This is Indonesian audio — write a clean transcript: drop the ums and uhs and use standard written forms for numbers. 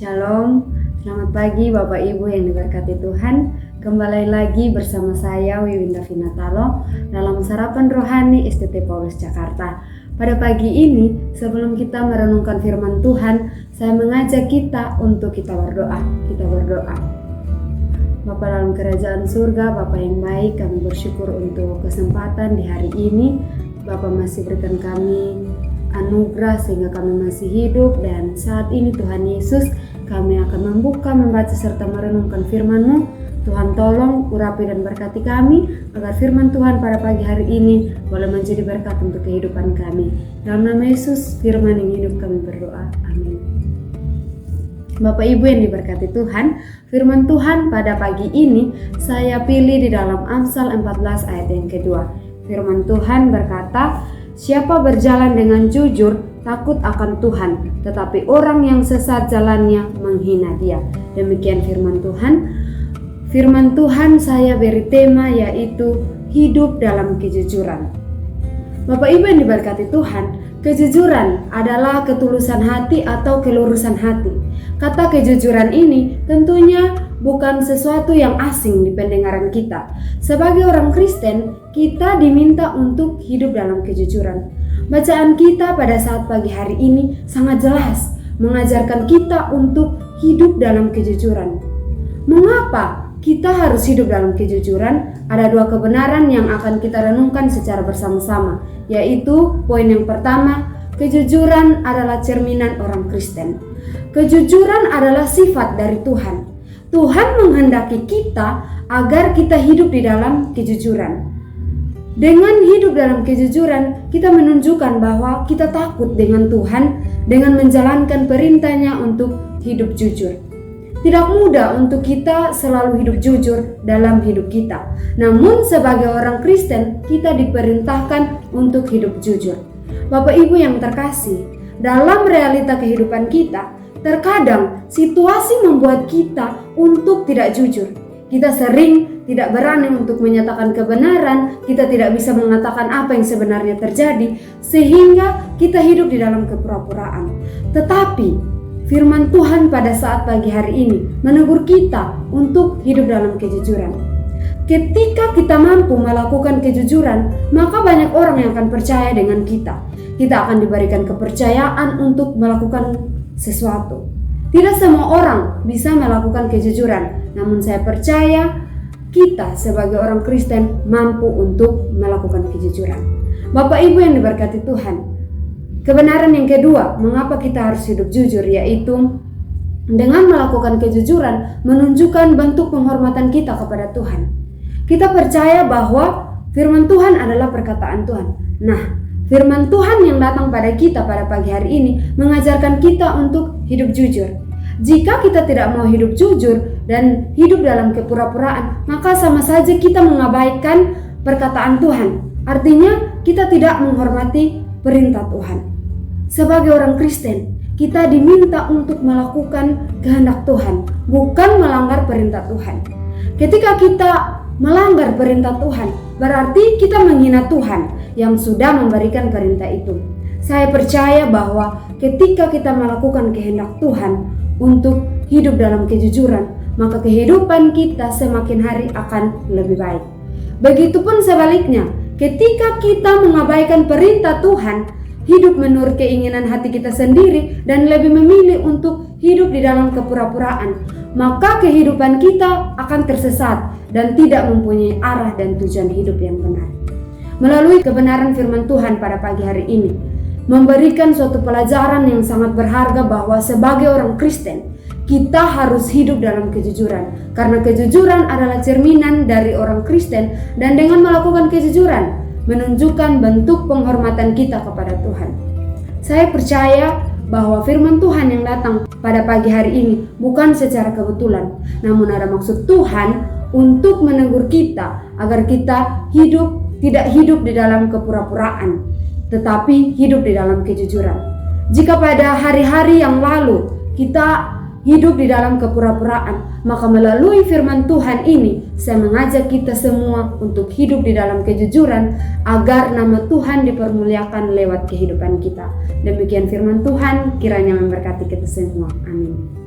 Shalom, selamat pagi Bapak Ibu yang diberkati Tuhan. Kembali lagi bersama saya Wiwinda Vinatalo dalam Sarapan Rohani STT Paulus Jakarta. Pada pagi ini, sebelum kita merenungkan firman Tuhan, saya mengajak kita untuk kita berdoa. Bapa dalam kerajaan surga, Bapa yang baik, kami bersyukur untuk kesempatan di hari ini. Bapa masih berikan kami anugerah sehingga kami masih hidup, dan saat ini Tuhan Yesus, kami akan membaca serta merenungkan firman-Mu. Tuhan tolong urapi dan berkati kami agar firman Tuhan pada pagi hari ini boleh menjadi berkat untuk kehidupan kami. Dalam nama Yesus, firman yang hidup kami berdoa. Amin. Bapak Ibu yang diberkati Tuhan, firman Tuhan pada pagi ini saya pilih di dalam Amsal 14 ayat yang kedua. Firman Tuhan berkata, "Siapa berjalan dengan jujur takut akan Tuhan, tetapi orang yang sesat jalannya menghina Dia." Demikian firman Tuhan. Firman Tuhan saya beri tema yaitu hidup dalam kejujuran. Bapak Ibu yang diberkati Tuhan, kejujuran adalah ketulusan hati atau kelurusan hati. Kata kejujuran ini tentunya bukan sesuatu yang asing di pendengaran kita. Sebagai orang Kristen, kita diminta untuk hidup dalam kejujuran. Bacaan kita pada saat pagi hari ini sangat jelas mengajarkan kita untuk hidup dalam kejujuran. Mengapa kita harus hidup dalam kejujuran? Ada dua kebenaran yang akan kita renungkan secara bersama-sama, yaitu poin yang pertama, kejujuran adalah cerminan orang Kristen. Kejujuran adalah sifat dari Tuhan. Tuhan menghendaki kita agar kita hidup di dalam kejujuran. Dengan hidup dalam kejujuran, kita menunjukkan bahwa kita takut dengan Tuhan dengan menjalankan perintahnya untuk hidup jujur. Tidak mudah untuk kita selalu hidup jujur dalam hidup kita. Namun sebagai orang Kristen, kita diperintahkan untuk hidup jujur. Bapak Ibu yang terkasih, dalam realita kehidupan kita, terkadang situasi membuat kita untuk tidak jujur. Kita sering tidak berani untuk menyatakan kebenaran, kita tidak bisa mengatakan apa yang sebenarnya terjadi, sehingga kita hidup di dalam kepura-puraan. Tetapi firman Tuhan pada saat pagi hari ini menegur kita untuk hidup dalam kejujuran. Ketika kita mampu melakukan kejujuran, maka banyak orang yang akan percaya dengan kita. Kita akan diberikan kepercayaan untuk melakukan sesuatu. Tidak semua orang bisa melakukan kejujuran, namun saya percaya kita sebagai orang Kristen mampu untuk melakukan kejujuran. Bapak Ibu yang diberkati Tuhan, kebenaran yang kedua, mengapa kita harus hidup jujur, yaitu dengan melakukan kejujuran menunjukkan bentuk penghormatan kita kepada Tuhan. Kita percaya bahwa firman Tuhan adalah perkataan Tuhan. Nah, firman Tuhan yang datang pada kita pada pagi hari ini mengajarkan kita untuk hidup jujur. Jika kita tidak mau hidup jujur dan hidup dalam kepura-puraan, maka sama saja kita mengabaikan perkataan Tuhan. Artinya kita tidak menghormati perintah Tuhan. Sebagai orang Kristen, kita diminta untuk melakukan kehendak Tuhan, bukan melanggar perintah Tuhan. Ketika kita melanggar perintah Tuhan, berarti kita menghina Tuhan yang sudah memberikan perintah itu. Saya percaya bahwa ketika kita melakukan kehendak Tuhan untuk hidup dalam kejujuran, maka kehidupan kita semakin hari akan lebih baik. Begitupun sebaliknya, ketika kita mengabaikan perintah Tuhan, hidup menurut keinginan hati kita sendiri dan lebih memilih untuk hidup di dalam kepura-puraan, maka kehidupan kita akan tersesat dan tidak mempunyai arah dan tujuan hidup yang benar. Melalui kebenaran firman Tuhan pada pagi hari ini memberikan suatu pelajaran yang sangat berharga bahwa sebagai orang Kristen kita harus hidup dalam kejujuran, karena kejujuran adalah cerminan dari orang Kristen, dan dengan melakukan kejujuran menunjukkan bentuk penghormatan kita kepada Tuhan. Saya percaya bahwa firman Tuhan yang datang pada pagi hari ini bukan secara kebetulan, namun ada maksud Tuhan untuk menegur kita agar kita tidak hidup di dalam kepura-puraan, tetapi hidup di dalam kejujuran. Jika pada hari-hari yang lalu kita hidup di dalam kepura-puraan, maka melalui firman Tuhan ini saya mengajak kita semua untuk hidup di dalam kejujuran agar nama Tuhan dipermuliakan lewat kehidupan kita. Demikian firman Tuhan, kiranya memberkati kita semua. Amin.